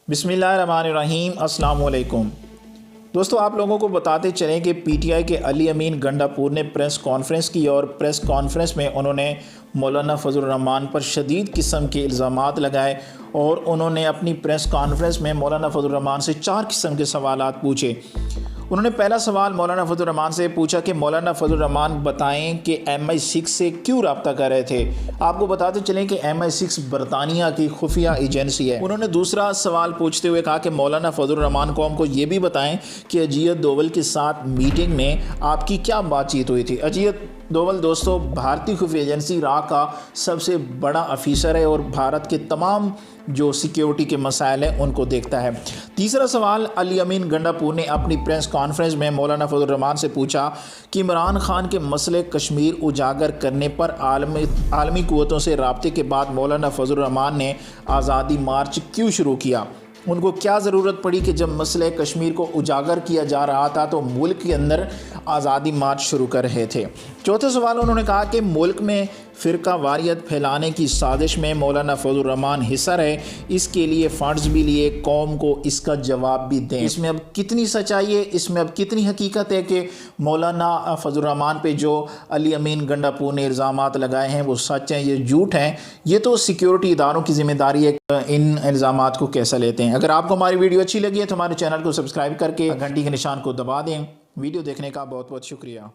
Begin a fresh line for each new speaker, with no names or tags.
बिस्मिल्लाहिर्रहमानिर्रहीम अस्सलाम वालेकुम। दोस्तों, आप लोगों को बताते चलें कि पीटीआई के अली अमीन गंडापुर ने प्रेस कॉन्फ्रेंस की और प्रेस कॉन्फ्रेंस में उन्होंने मौलाना फजल रहमान पर शदीद किस्म के इल्ज़ामात लगाए और उन्होंने अपनी प्रेस कॉन्फ्रेंस में मौलाना फजल रहमान से 4 किस्म के सवालात पूछे। उन्होंने पहला सवाल मौलाना फजल रहमान से पूछा कि मौलाना फजल रहमान बताएं कि MI6 से क्यों रब्ता कर रहे थे। आपको बताते चलें कि MI6 बरतानिया की खुफिया एजेंसी है। उन्होंने दूसरा सवाल पूछते हुए कहा कि मौलाना फजल रहमान को हमको ये भी बताएं कि अजीत दोवल के साथ मीटिंग में आपकी क्या बातचीत हुई थी। अजीत दोवल दोस्तों भारतीय खुफिया एजेंसी रा का सबसे बड़ा अफीसर है और भारत के तमाम जो सिक्योरिटी के मसाइल हैं उनको देखता है। तीसरा सवाल अली अमीन गंडापुर ने अपनी प्रेस कॉन्फ्रेंस में मौलाना फजल रहमान से पूछा कि इमरान खान के मसले कश्मीर उजागर करने पर आलमी क़ुव्वतों से राब्ते के बाद मौलाना फजल रहमान ने आज़ादी मार्च क्यों शुरू किया। उनको क्या ज़रूरत पड़ी कि जब मसले कश्मीर को उजागर किया जा रहा था तो मुल्क के अंदर आज़ादी मार्च शुरू कर रहे थे। चौथा सवाल उन्होंने कहा कि मुल्क में फ़िरका वारियत फैलाने की साजिश में मौलाना फजल रहमान हिस्सा रहे, इसके लिए फ़ंड्स भी लिए, कौम को इसका जवाब भी दें। इसमें अब कितनी सच्चाई है, इसमें अब कितनी हकीकत है कि मौलाना फजल रहमान पे जो अली अमीन गंडापुर ने इल्ज़ामात लगाए हैं वो सच हैं, ये झूठ हैं, ये तो सिक्योरिटी इदारों की ज़िम्मेदारी है इन इल्ज़ामात को कैसा लेते हैं। अगर आपको हमारी वीडियो अच्छी लगी है तो हमारे चैनल को सब्सक्राइब करके घंटी के निशान को दबा दें। वीडियो देखने का बहुत बहुत शुक्रिया।